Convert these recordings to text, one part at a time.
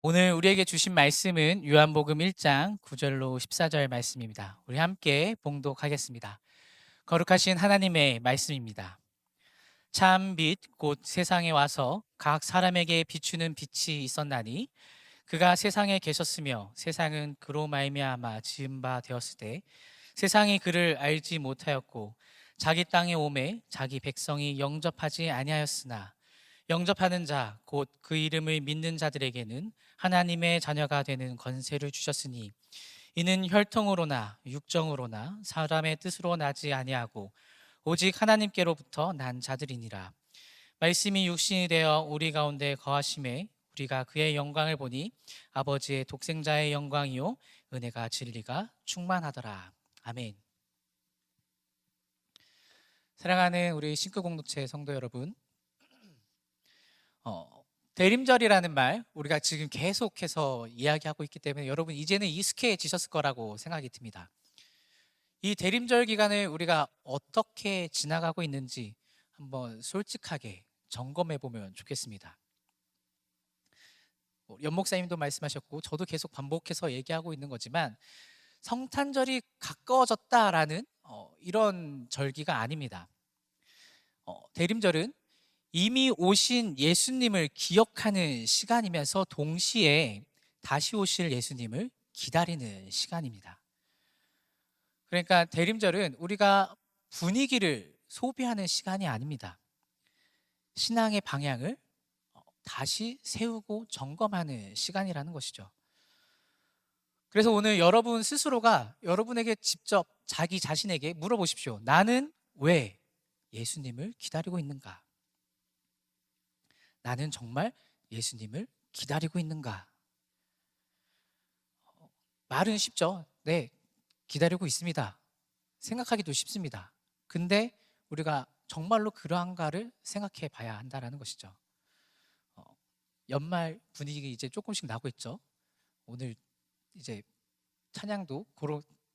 오늘 우리에게 주신 말씀은 요한복음 1장 9절로 14절 말씀입니다. 우리 함께 봉독하겠습니다. 거룩하신 하나님의 말씀입니다. 참 빛 곧 세상에 와서 각 사람에게 비추는 빛이 있었나니 그가 세상에 계셨으며 세상은 그로 말미암아 지은 바 되었을 때 세상이 그를 알지 못하였고 자기 땅에 오매 자기 백성이 영접하지 아니하였으나 영접하는 자 곧 그 이름을 믿는 자들에게는 하나님의 자녀가 되는 권세를 주셨으니 이는 혈통으로나 육정으로나 사람의 뜻으로 나지 아니하고 오직 하나님께로부터 난 자들이니라. 말씀이 육신이 되어 우리 가운데 거하심에 우리가 그의 영광을 보니 아버지의 독생자의 영광이요 은혜가 진리가 충만하더라. 아멘. 사랑하는 우리 신구 공동체 성도 여러분, 대림절이라는 말 우리가 지금 계속해서 이야기하고 있기 때문에 여러분 이제는 익숙해지셨을 거라고 생각이 듭니다. 이 대림절 기간을 우리가 어떻게 지나가고 있는지 한번 솔직하게 점검해 보면 좋겠습니다. 연 목사님도 말씀하셨고 저도 계속 반복해서 얘기하고 있는 거지만 성탄절이 가까워졌다라는 이런 절기가 아닙니다. 대림절은 이미 오신 예수님을 기억하는 시간이면서 동시에 다시 오실 예수님을 기다리는 시간입니다. 그러니까 대림절은 우리가 분위기를 소비하는 시간이 아닙니다. 신앙의 방향을 다시 세우고 점검하는 시간이라는 것이죠. 그래서 오늘 여러분 스스로가 여러분에게 직접 자기 자신에게 물어보십시오. 나는 왜 예수님을 기다리고 있는가? 나는 정말 예수님을 기다리고 있는가? 말은 쉽죠. 네, 기다리고 있습니다. 생각하기도 쉽습니다. 근데 우리가 정말로 그러한가를 생각해 봐야 한다는 것이죠. 어, 연말 분위기 이제 조금씩 나고 있죠. 오늘 이제 찬양도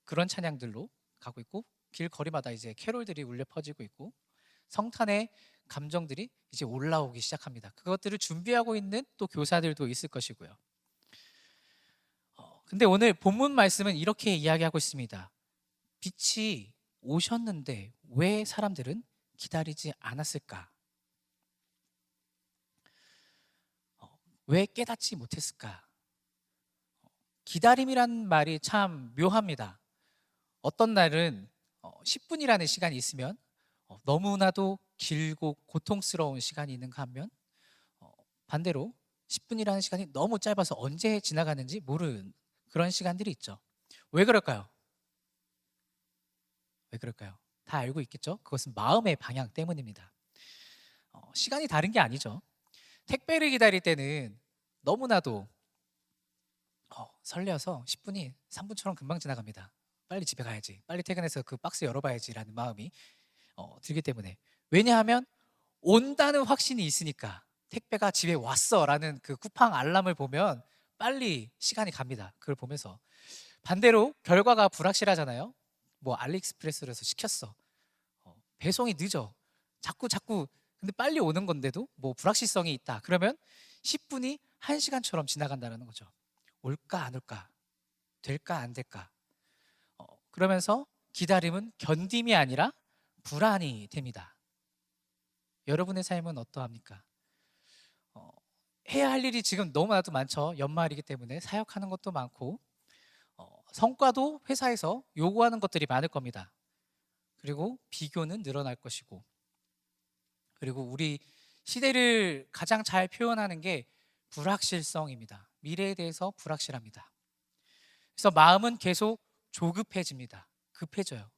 그런 찬양들로 가고 있고 길거리마다 이제 캐롤들이 울려 퍼지고 있고 성탄의 감정들이 이제 올라오기 시작합니다. 그것들을 준비하고 있는 또 교사들도 있을 것이고요. 근데 오늘 본문 말씀은 이렇게 이야기하고 있습니다. 빛이 오셨는데 왜 사람들은 기다리지 않았을까? 왜 깨닫지 못했을까? 기다림이란 말이 참 묘합니다. 어떤 날은 10분이라는 시간이 있으면 너무나도 길고 고통스러운 시간이 있는가 하면 어, 반대로 10분이라는 시간이 너무 짧아서 언제 지나가는지 모르는 그런 시간들이 있죠. 왜 그럴까요? 왜 그럴까요? 다 알고 있겠죠? 그것은 마음의 방향 때문입니다. 시간이 다른 게 아니죠. 택배를 기다릴 때는 너무나도 설레어서 10분이 3분처럼 금방 지나갑니다. 빨리 집에 가야지. 빨리 퇴근해서 그 박스 열어봐야지라는 마음이 들기 때문에. 왜냐하면 온다는 확신이 있으니까. 택배가 집에 왔어라는 그 쿠팡 알람을 보면 빨리 시간이 갑니다. 그걸 보면서. 반대로 결과가 불확실하잖아요. 뭐 알리익스프레스로 해서 시켰어. 배송이 늦어. 자꾸 근데 빨리 오는 건데도 뭐 불확실성이 있다. 그러면 10분이 1시간처럼 지나간다는 거죠. 올까 안 올까? 될까 안 될까? 그러면서 기다림은 견딤이 아니라 불안이 됩니다. 여러분의 삶은 어떠합니까? 어, 해야 할 일이 지금 너무나도 많죠. 연말이기 때문에 사역하는 것도 많고 성과도 회사에서 요구하는 것들이 많을 겁니다. 그리고 비교는 늘어날 것이고 그리고 우리 시대를 가장 잘 표현하는 게 불확실성입니다. 미래에 대해서 불확실합니다. 그래서 마음은 계속 조급해집니다. 급해져요.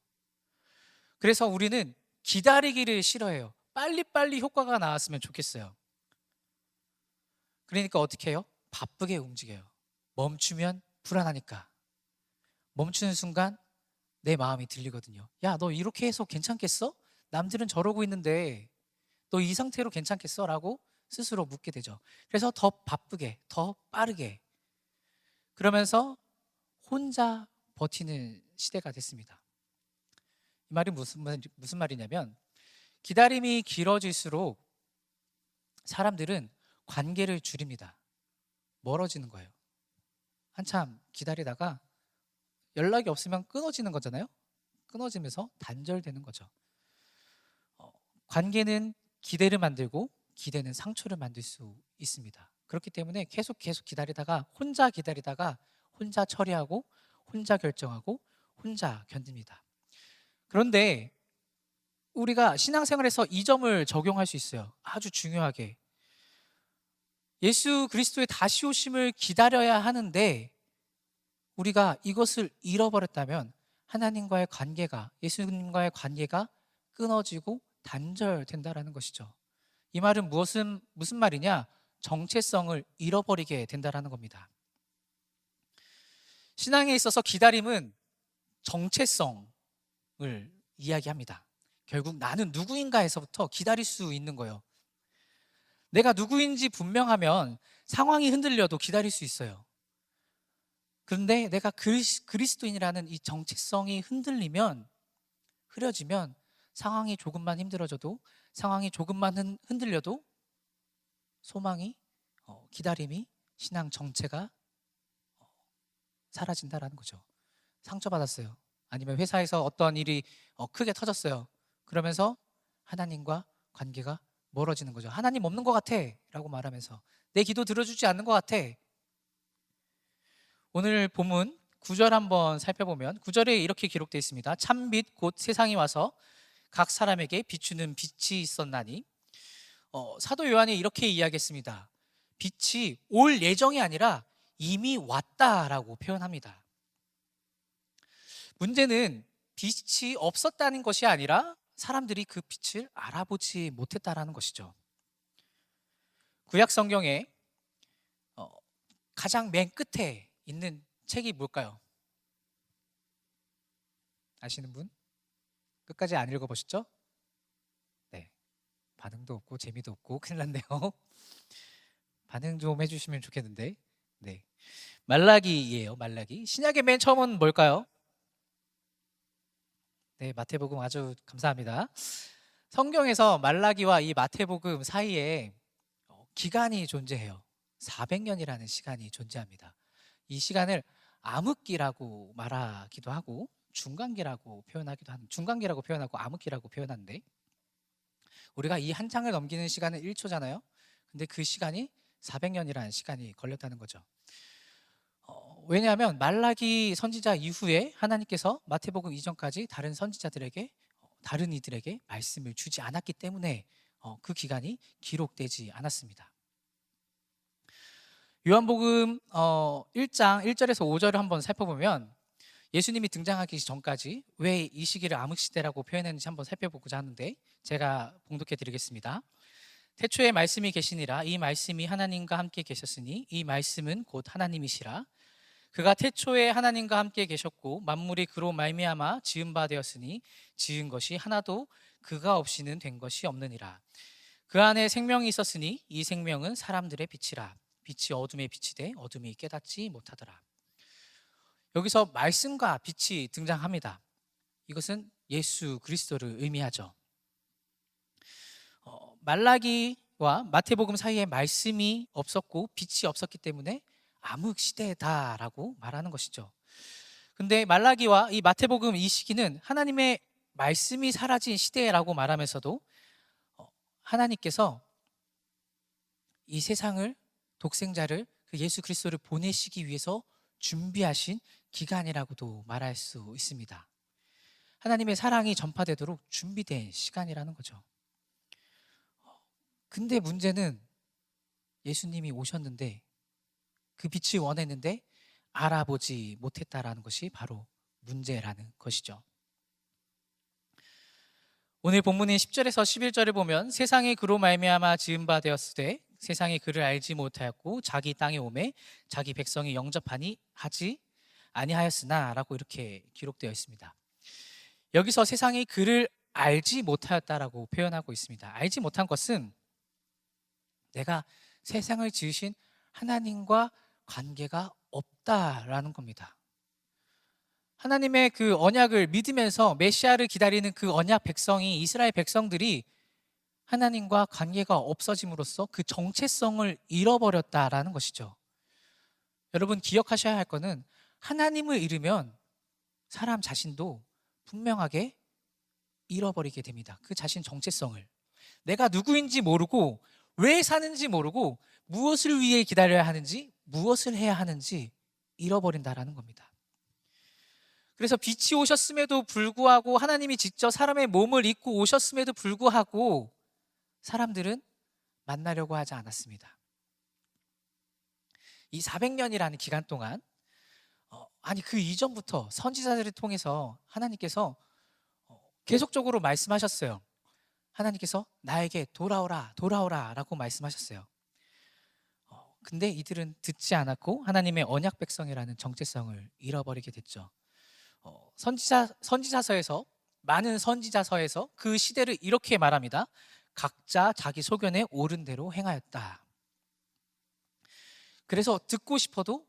그래서 우리는 기다리기를 싫어해요. 빨리빨리 효과가 나왔으면 좋겠어요. 그러니까 어떻게 해요? 바쁘게 움직여요. 멈추면 불안하니까. 멈추는 순간 내 마음이 들리거든요. 야, 너 이렇게 해서 괜찮겠어? 남들은 저러고 있는데 너 이 상태로 괜찮겠어? 라고 스스로 묻게 되죠. 그래서 더 바쁘게, 더 빠르게 그러면서 혼자 버티는 시대가 됐습니다. 이 말이 무슨 말이냐면 기다림이 길어질수록 사람들은 관계를 줄입니다. 멀어지는 거예요. 한참 기다리다가 연락이 없으면 끊어지는 거잖아요. 끊어지면서 단절되는 거죠. 관계는 기대를 만들고 기대는 상처를 만들 수 있습니다. 그렇기 때문에 계속 기다리다가 혼자 처리하고 혼자 결정하고 혼자 견딥니다. 그런데 우리가 신앙생활에서 이 점을 적용할 수 있어요. 아주 중요하게. 예수 그리스도의 다시 오심을 기다려야 하는데 우리가 이것을 잃어버렸다면 하나님과의 관계가, 예수님과의 관계가 끊어지고 단절된다라는 것이죠. 이 말은 무슨 말이냐? 정체성을 잃어버리게 된다라는 겁니다. 신앙에 있어서 기다림은 정체성을 이야기합니다. 결국 나는 누구인가에서부터 기다릴 수 있는 거예요. 내가 누구인지 분명하면 상황이 흔들려도 기다릴 수 있어요. 그런데 내가 그리스도인이라는 이 정체성이 흐려지면 상황이 조금만 힘들어져도, 상황이 조금만 흔들려도 소망이, 기다림이, 신앙 정체가 사라진다라는 거죠. 상처받았어요. 아니면 회사에서 어떠한 일이 크게 터졌어요. 그러면서 하나님과 관계가 멀어지는 거죠. 하나님 없는 것 같아 라고 말하면서 내 기도 들어주지 않는 것 같아. 오늘 본문 9절 한번 살펴보면 9절에 이렇게 기록되어 있습니다. 참빛 곧 세상이 와서 각 사람에게 비추는 빛이 있었나니. 사도 요한이 이렇게 이야기했습니다. 빛이 올 예정이 아니라 이미 왔다라고 표현합니다. 문제는 빛이 없었다는 것이 아니라 사람들이 그 빛을 알아보지 못했다라는 것이죠. 구약 성경에 가장 맨 끝에 있는 책이 뭘까요? 아시는 분? 끝까지 안 읽어보셨죠? 네, 반응도 없고 재미도 없고 큰일 났네요. 반응 좀 해주시면 좋겠는데. 네, 말라기예요. 말라기. 신약의 맨 처음은 뭘까요? 네, 마태복음. 아주 감사합니다. 성경에서 말라기와 이 마태복음 사이에 기간이 존재해요. 400년이라는 시간이 존재합니다. 이 시간을 암흑기라고 말하기도 하고 중간기라고 표현하고 암흑기라고 표현하는데, 우리가 이 한 장을 넘기는 시간은 1초잖아요. 근데 그 시간이 400년이라는 시간이 걸렸다는 거죠. 왜냐하면 말라기 선지자 이후에 하나님께서 마태복음 이전까지 다른 이들에게 말씀을 주지 않았기 때문에 그 기간이 기록되지 않았습니다. 요한복음 1장 1절에서 5절을 한번 살펴보면 예수님이 등장하기 전까지 왜 이 시기를 암흑시대라고 표현했는지 한번 살펴보고자 하는데, 제가 봉독해 드리겠습니다. 태초에 말씀이 계시니라. 이 말씀이 하나님과 함께 계셨으니 이 말씀은 곧 하나님이시라. 그가 태초에 하나님과 함께 계셨고 만물이 그로 말미암아 지은 바 되었으니 지은 것이 하나도 그가 없이는 된 것이 없느니라. 그 안에 생명이 있었으니 이 생명은 사람들의 빛이라. 빛이 어둠에 비치되 어둠이 깨닫지 못하더라. 여기서 말씀과 빛이 등장합니다. 이것은 예수 그리스도를 의미하죠. 말라기와 마태복음 사이에 말씀이 없었고 빛이 없었기 때문에 암흑 시대다라고 말하는 것이죠. 근데 말라기와 이 마태복음 이 시기는 하나님의 말씀이 사라진 시대라고 말하면서도 하나님께서 이 세상을, 독생자를, 그 예수 그리스도를 보내시기 위해서 준비하신 기간이라고도 말할 수 있습니다. 하나님의 사랑이 전파되도록 준비된 시간이라는 거죠. 근데 문제는 예수님이 오셨는데 그 빛을 원했는데 알아보지 못했다라는 것이 바로 문제라는 것이죠. 오늘 본문인 10절에서 11절을 보면 세상이 그로 말미암아 지은 바 되었을 때 세상이 그를 알지 못하였고 자기 땅에 오매 자기 백성이 영접하니 하지 아니하였으나 라고 이렇게 기록되어 있습니다. 여기서 세상이 그를 알지 못하였다라고 표현하고 있습니다. 알지 못한 것은 내가 세상을 지으신 하나님과 관계가 없다라는 겁니다. 하나님의 그 언약을 믿으면서 메시아를 기다리는 그 언약 백성이, 이스라엘 백성들이 하나님과 관계가 없어짐으로써 그 정체성을 잃어버렸다라는 것이죠. 여러분 기억하셔야 할 거는 하나님을 잃으면 사람 자신도 분명하게 잃어버리게 됩니다. 그 자신 정체성을. 내가 누구인지 모르고 왜 사는지 모르고 무엇을 위해 기다려야 하는지 무엇을 해야 하는지 잃어버린다라는 겁니다. 그래서 빛이 오셨음에도 불구하고 하나님이 직접 사람의 몸을 입고 오셨음에도 불구하고 사람들은 만나려고 하지 않았습니다. 이 400년이라는 기간 동안 아니 그 이전부터 선지자들을 통해서 하나님께서 계속적으로 말씀하셨어요. 하나님께서 나에게 돌아오라 돌아오라 라고 말씀하셨어요. 근데 이들은 듣지 않았고 하나님의 언약 백성이라는 정체성을 잃어버리게 됐죠. 선지자서에서 많은 선지자서에서 그 시대를 이렇게 말합니다. 각자 자기 소견에 옳은 대로 행하였다. 그래서 듣고 싶어도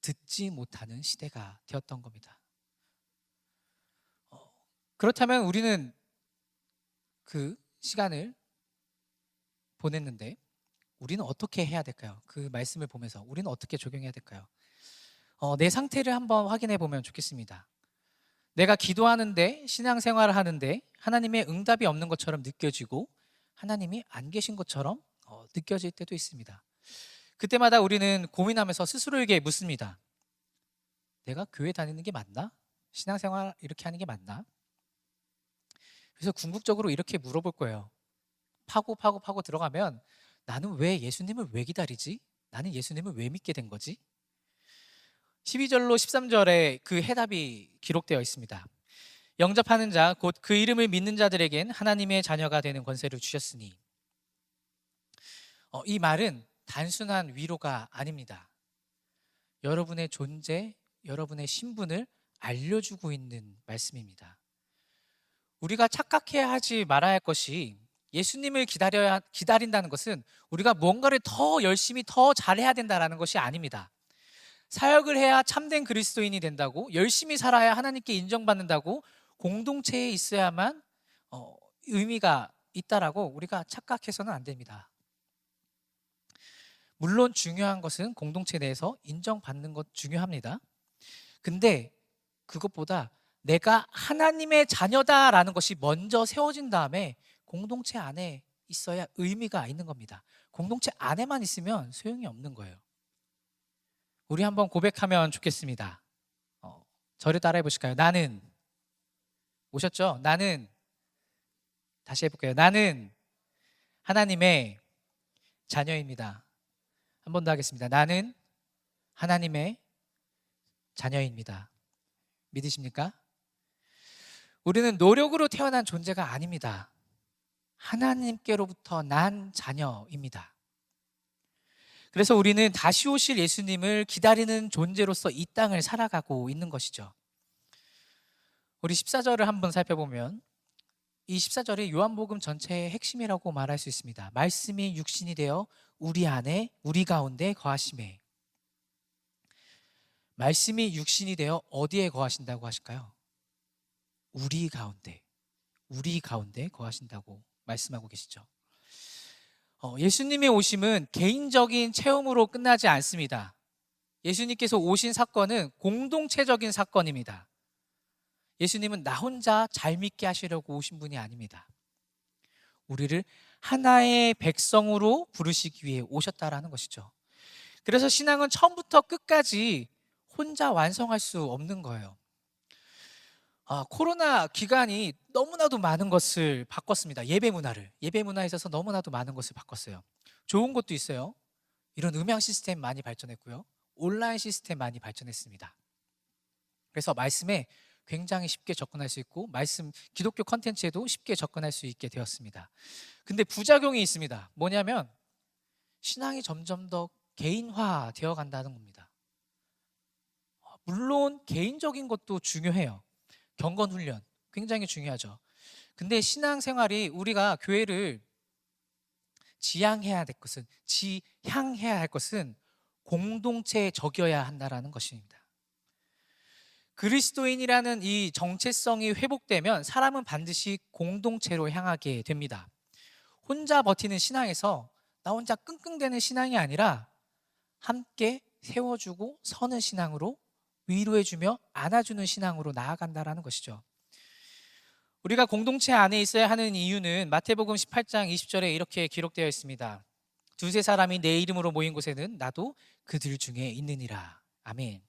듣지 못하는 시대가 되었던 겁니다. 그렇다면 우리는 그 시간을 보냈는데 우리는 어떻게 해야 될까요? 그 말씀을 보면서 우리는 어떻게 적용해야 될까요? 내 상태를 한번 확인해 보면 좋겠습니다. 내가 기도하는데 신앙생활을 하는데 하나님의 응답이 없는 것처럼 느껴지고 하나님이 안 계신 것처럼 느껴질 때도 있습니다. 그때마다 우리는 고민하면서 스스로에게 묻습니다. 내가 교회 다니는 게 맞나? 신앙생활 이렇게 하는 게 맞나? 그래서 궁극적으로 이렇게 물어볼 거예요. 파고 들어가면 나는 왜 예수님을 왜 기다리지? 나는 예수님을 왜 믿게 된 거지? 12절로 13절에 그 해답이 기록되어 있습니다. 영접하는 자 곧 그 이름을 믿는 자들에겐 하나님의 자녀가 되는 권세를 주셨으니. 이 말은 단순한 위로가 아닙니다. 여러분의 존재, 여러분의 신분을 알려주고 있는 말씀입니다. 우리가 착각해야 하지 말아야 할 것이 예수님을 기다린다는 것은 우리가 뭔가를 더 열심히 더 잘해야 된다는 것이 아닙니다. 사역을 해야 참된 그리스도인이 된다고, 열심히 살아야 하나님께 인정받는다고, 공동체에 있어야만 의미가 있다라고 우리가 착각해서는 안 됩니다. 물론 중요한 것은 공동체 내에서 인정받는 것 중요합니다. 근데 그것보다 내가 하나님의 자녀다라는 것이 먼저 세워진 다음에 공동체 안에 있어야 의미가 있는 겁니다. 공동체 안에만 있으면 소용이 없는 거예요. 우리 한번 고백하면 좋겠습니다. 저를 따라해 보실까요? 나는, 오셨죠? 나는, 다시 해볼게요. 나는 하나님의 자녀입니다. 한 번 더 하겠습니다. 나는 하나님의 자녀입니다. 믿으십니까? 우리는 노력으로 태어난 존재가 아닙니다. 하나님께로부터 난 자녀입니다. 그래서 우리는 다시 오실 예수님을 기다리는 존재로서 이 땅을 살아가고 있는 것이죠. 우리 14절을 한번 살펴보면 이 14절이 요한복음 전체의 핵심이라고 말할 수 있습니다. 말씀이 육신이 되어 우리 안에 우리 가운데 거하심에. 말씀이 육신이 되어 어디에 거하신다고 하실까요? 우리 가운데 거하신다고 말씀하고 계시죠. 예수님의 오심은 개인적인 체험으로 끝나지 않습니다. 예수님께서 오신 사건은 공동체적인 사건입니다. 예수님은 나 혼자 잘 믿게 하시려고 오신 분이 아닙니다. 우리를 하나의 백성으로 부르시기 위해 오셨다라는 것이죠. 그래서 신앙은 처음부터 끝까지 혼자 완성할 수 없는 거예요. 코로나 기간이 너무나도 많은 것을 바꿨습니다. 예배 문화에 있어서 너무나도 많은 것을 바꿨어요. 좋은 것도 있어요. 이런 음향 시스템 많이 발전했고요. 온라인 시스템 많이 발전했습니다. 그래서 말씀에 굉장히 쉽게 접근할 수 있고 기독교 컨텐츠에도 쉽게 접근할 수 있게 되었습니다. 근데 부작용이 있습니다. 뭐냐면 신앙이 점점 더 개인화 되어 간다는 겁니다. 물론 개인적인 것도 중요해요. 경건 훈련 굉장히 중요하죠. 근데 신앙생활이 우리가 교회를 지향해야 할 것은 공동체에 적여야 한다라는 것입니다. 그리스도인이라는 이 정체성이 회복되면 사람은 반드시 공동체로 향하게 됩니다. 혼자 버티는 신앙에서 나 혼자 끙끙대는 신앙이 아니라 함께 세워주고 서는 신앙으로, 위로해주며 안아주는 신앙으로 나아간다라는 것이죠. 우리가 공동체 안에 있어야 하는 이유는 마태복음 18장 20절에 이렇게 기록되어 있습니다. 두세 사람이 내 이름으로 모인 곳에는 나도 그들 중에 있느니라. 아멘.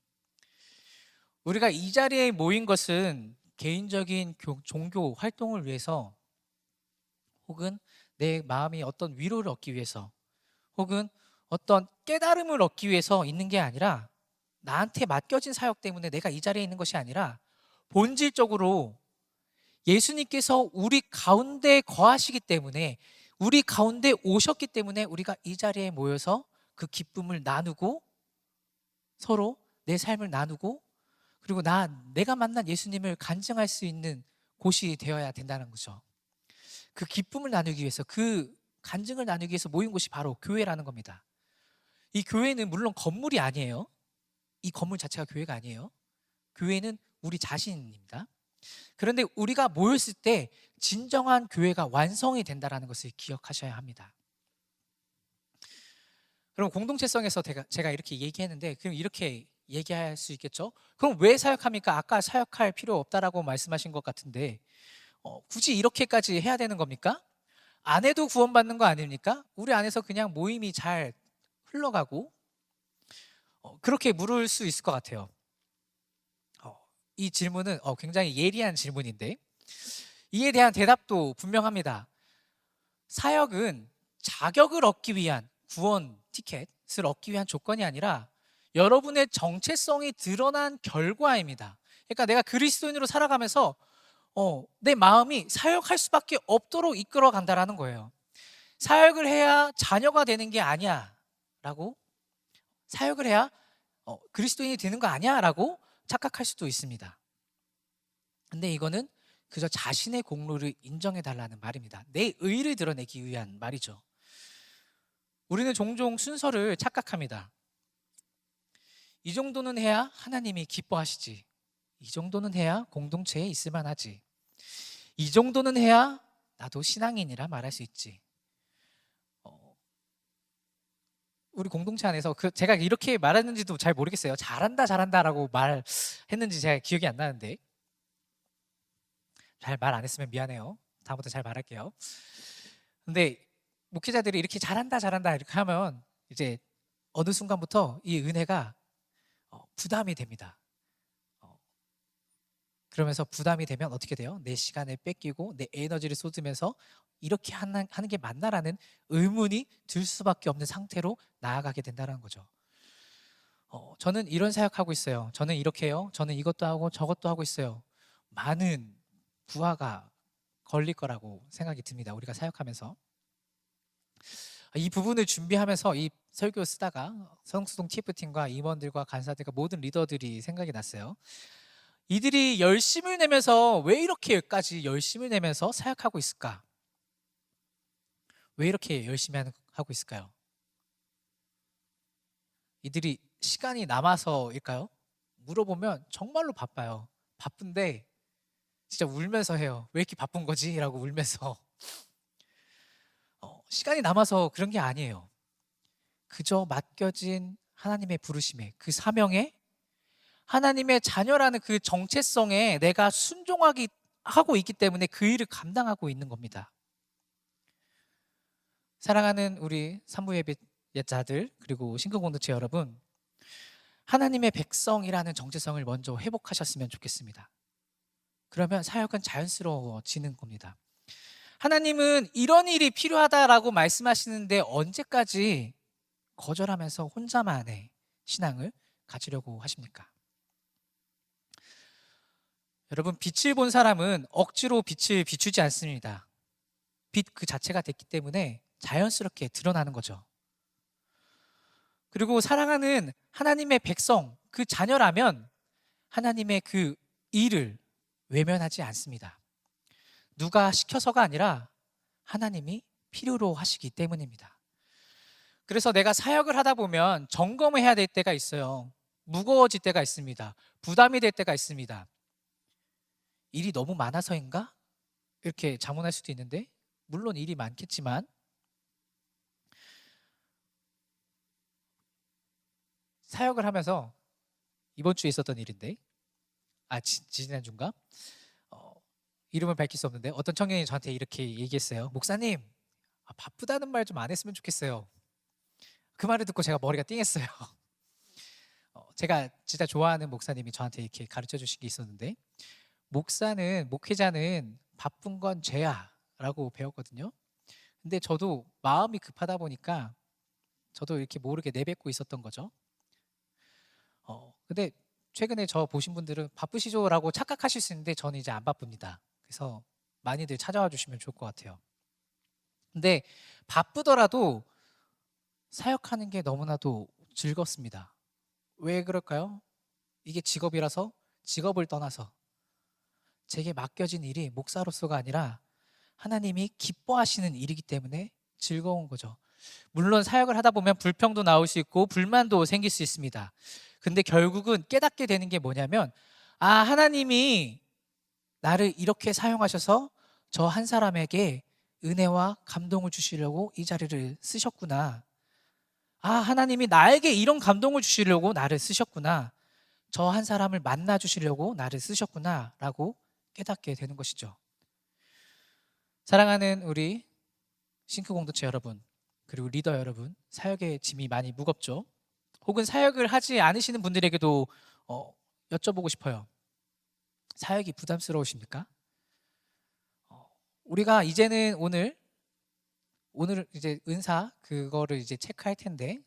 우리가 이 자리에 모인 것은 개인적인 종교 활동을 위해서, 혹은 내 마음이 어떤 위로를 얻기 위해서, 혹은 어떤 깨달음을 얻기 위해서 있는 게 아니라, 나한테 맡겨진 사역 때문에 내가 이 자리에 있는 것이 아니라, 본질적으로 예수님께서 우리 가운데 거하시기 때문에, 우리 가운데 오셨기 때문에 우리가 이 자리에 모여서 그 기쁨을 나누고, 서로 내 삶을 나누고, 그리고 내가 만난 예수님을 간증할 수 있는 곳이 되어야 된다는 거죠. 그 기쁨을 나누기 위해서, 그 간증을 나누기 위해서 모인 곳이 바로 교회라는 겁니다. 이 교회는 물론 건물이 아니에요. 이 건물 자체가 교회가 아니에요. 교회는 우리 자신입니다. 그런데 우리가 모였을 때 진정한 교회가 완성이 된다는 것을 기억하셔야 합니다. 그럼 공동체성에서 제가 이렇게 얘기했는데, 그럼 이렇게 얘기할 수 있겠죠? 그럼 왜 사역합니까? 아까 사역할 필요 없다라고 말씀하신 것 같은데, 굳이 이렇게까지 해야 되는 겁니까? 안 해도 구원받는 거 아닙니까? 우리 안에서 그냥 모임이 잘 흘러가고, 그렇게 물을 수 있을 것 같아요. 이 질문은 굉장히 예리한 질문인데, 이에 대한 대답도 분명합니다. 사역은 자격을 얻기 위한, 구원 티켓을 얻기 위한 조건이 아니라 여러분의 정체성이 드러난 결과입니다. 그러니까 내가 그리스도인으로 살아가면서 내 마음이 사역할 수밖에 없도록 이끌어 간다라는 거예요. 사역을 해야 자녀가 되는 게 아니야 라고, 사역을 해야 그리스도인이 되는 거 아니야 라고 착각할 수도 있습니다. 근데 이거는 그저 자신의 공로를 인정해 달라는 말입니다. 내 의를 드러내기 위한 말이죠. 우리는 종종 순서를 착각합니다. 이 정도는 해야 하나님이 기뻐하시지, 이 정도는 해야 공동체에 있을 만하지, 이 정도는 해야 나도 신앙인이라 말할 수 있지. 우리 공동체 안에서 제가 이렇게 말했는지도 잘 모르겠어요. 잘한다 잘한다라고 말했는지 제가 기억이 안 나는데, 잘 말 안 했으면 미안해요. 다음부터 잘 말할게요. 근데 목회자들이 이렇게 잘한다 잘한다 이렇게 하면 이제 어느 순간부터 이 은혜가 부담이 됩니다. 그러면서 부담이 되면 어떻게 돼요? 내 시간을 뺏기고 내 에너지를 쏟으면서 이렇게 하는 게 맞나라는 의문이 들 수밖에 없는 상태로 나아가게 된다는 거죠. 저는 이런 사역하고 있어요. 저는 이렇게 해요. 저는 이것도 하고 저것도 하고 있어요. 많은 부하가 걸릴 거라고 생각이 듭니다. 우리가 사역하면서. 이 부분을 준비하면서 이 설교 쓰다가 성수동 TF팀과 임원들과 간사들과 모든 리더들이 생각이 났어요. 이들이 열심을 내면서 왜 이렇게까지 열심을 내면서 사역하고 있을까? 왜 이렇게 열심히 하고 있을까요? 이들이 시간이 남아서일까요? 물어보면 정말로 바빠요. 바쁜데 진짜 울면서 해요. 왜 이렇게 바쁜 거지? 라고 울면서. 시간이 남아서 그런 게 아니에요. 그저 맡겨진 하나님의 부르심에, 그 사명에, 하나님의 자녀라는 그 정체성에 내가 순종하기 하고 있기 때문에 그 일을 감당하고 있는 겁니다. 사랑하는 우리 산부 예배자들, 그리고 신금 공동체 여러분, 하나님의 백성이라는 정체성을 먼저 회복하셨으면 좋겠습니다. 그러면 사역은 자연스러워지는 겁니다. 하나님은 이런 일이 필요하다라고 말씀하시는데 언제까지 거절하면서 혼자만의 신앙을 가지려고 하십니까? 여러분, 빛을 본 사람은 억지로 빛을 비추지 않습니다. 빛 그 자체가 됐기 때문에 자연스럽게 드러나는 거죠. 그리고 사랑하는 하나님의 백성, 그 자녀라면 하나님의 그 일을 외면하지 않습니다. 누가 시켜서가 아니라 하나님이 필요로 하시기 때문입니다. 그래서 내가 사역을 하다 보면 점검을 해야 될 때가 있어요. 무거워질 때가 있습니다. 부담이 될 때가 있습니다. 일이 너무 많아서인가? 이렇게 자문할 수도 있는데, 물론 일이 많겠지만 사역을 하면서 이번 주에 있었던 일인데, 지난주인가? 이름을 밝힐 수 없는데 어떤 청년이 저한테 이렇게 얘기했어요. 목사님, 바쁘다는 말 좀 안 했으면 좋겠어요. 그 말을 듣고 제가 머리가 띵했어요. 제가 진짜 좋아하는 목사님이 저한테 이렇게 가르쳐 주신 게 있었는데, 목회자는 바쁜 건 죄야 라고 배웠거든요. 근데 저도 마음이 급하다 보니까 저도 이렇게 모르게 내뱉고 있었던 거죠. 근데 최근에 저 보신 분들은 바쁘시죠? 라고 착각하실 수 있는데 저는 이제 안 바쁩니다. 그래서 많이들 찾아와 주시면 좋을 것 같아요. 근데 바쁘더라도 사역하는 게 너무나도 즐겁습니다. 왜 그럴까요? 이게 직업이라서, 직업을 떠나서 제게 맡겨진 일이 목사로서가 아니라 하나님이 기뻐하시는 일이기 때문에 즐거운 거죠. 물론 사역을 하다 보면 불평도 나올 수 있고 불만도 생길 수 있습니다. 근데 결국은 깨닫게 되는 게 뭐냐면, 하나님이 나를 이렇게 사용하셔서 저 한 사람에게 은혜와 감동을 주시려고 이 자리를 쓰셨구나. 하나님이 나에게 이런 감동을 주시려고 나를 쓰셨구나. 저 한 사람을 만나 주시려고 나를 쓰셨구나 라고 깨닫게 되는 것이죠. 사랑하는 우리 싱크 공동체 여러분, 그리고 리더 여러분, 사역의 짐이 많이 무겁죠? 혹은 사역을 하지 않으시는 분들에게도 여쭤보고 싶어요. 사역이 부담스러우십니까? 우리가 이제는 오늘 이제 은사 그거를 이제 체크할 텐데,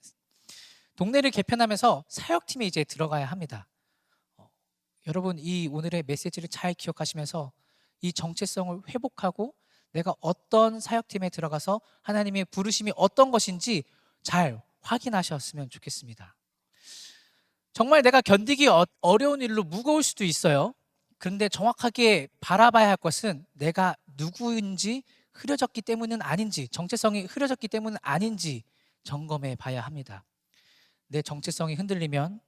동네를 개편하면서 사역팀에 이제 들어가야 합니다. 여러분, 이 오늘의 메시지를 잘 기억하시면서 이 정체성을 회복하고 내가 어떤 사역팀에 들어가서 하나님의 부르심이 어떤 것인지 잘 확인하셨으면 좋겠습니다. 정말 내가 견디기 어려운 일로 무거울 수도 있어요. 그런데 정확하게 바라봐야 할 것은 내가 누구인지 흐려졌기 때문은 아닌지, 정체성이 흐려졌기 때문은 아닌지 점검해 봐야 합니다. 내 정체성이 흔들리면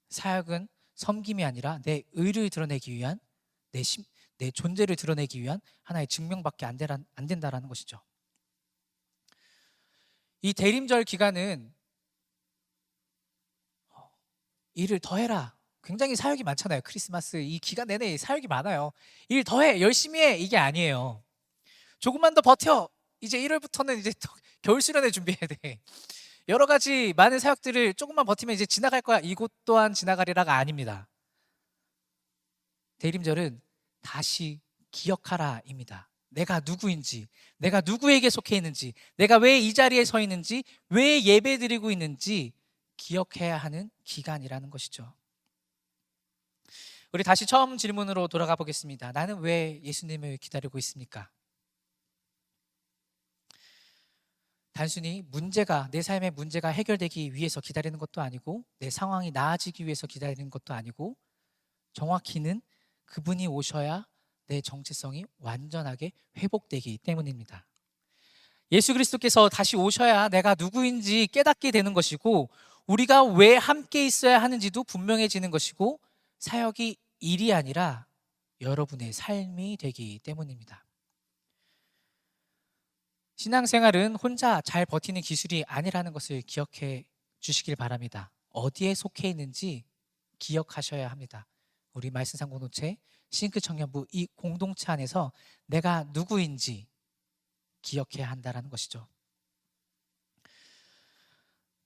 사역은 섬김이 아니라 내 의를 드러내기 위한, 내 존재를 드러내기 위한 하나의 증명밖에 안 된다라는 것이죠. 이 대림절 기간은 일을 더 해라. 굉장히 사역이 많잖아요. 크리스마스 이 기간 내내 사역이 많아요. 일 더 해, 열심히 해, 이게 아니에요. 조금만 더 버텨. 이제 1월부터는 이제 또 겨울 수련회 준비해야 돼. 여러 가지 많은 사역들을 조금만 버티면 이제 지나갈 거야. 이곳 또한 지나가리라가 아닙니다. 대림절은 다시 기억하라입니다. 내가 누구인지, 내가 누구에게 속해 있는지, 내가 왜 이 자리에 서 있는지, 왜 예배 드리고 있는지 기억해야 하는 기간이라는 것이죠. 우리 다시 처음 질문으로 돌아가 보겠습니다. 나는 왜 예수님을 기다리고 있습니까? 단순히 내 삶의 문제가 해결되기 위해서 기다리는 것도 아니고, 내 상황이 나아지기 위해서 기다리는 것도 아니고, 정확히는 그분이 오셔야 내 정체성이 완전하게 회복되기 때문입니다. 예수 그리스도께서 다시 오셔야 내가 누구인지 깨닫게 되는 것이고, 우리가 왜 함께 있어야 하는지도 분명해지는 것이고, 사역이 일이 아니라 여러분의 삶이 되기 때문입니다. 신앙생활은 혼자 잘 버티는 기술이 아니라는 것을 기억해 주시길 바랍니다. 어디에 속해 있는지 기억하셔야 합니다. 우리 말씀상 공동체, 싱크 청년부 이 공동체 안에서 내가 누구인지 기억해야 한다는 것이죠.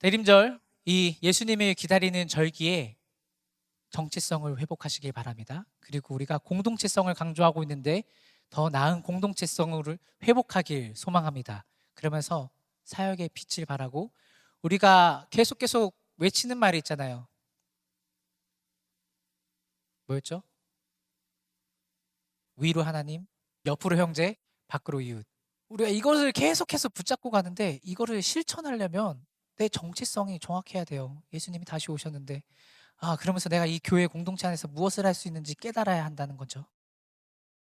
대림절, 이 예수님을 기다리는 절기에 정체성을 회복하시길 바랍니다. 그리고 우리가 공동체성을 강조하고 있는데 더 나은 공동체성을 회복하길 소망합니다. 그러면서 사역의 빛을 바라고, 우리가 계속 외치는 말이 있잖아요. 뭐였죠? 위로 하나님, 옆으로 형제, 밖으로 이웃. 우리가 이것을 계속해서 붙잡고 가는데, 이거를 실천하려면 내 정체성이 정확해야 돼요. 예수님이 다시 오셨는데 그러면서 내가 이 교회 공동체 안에서 무엇을 할 수 있는지 깨달아야 한다는 거죠.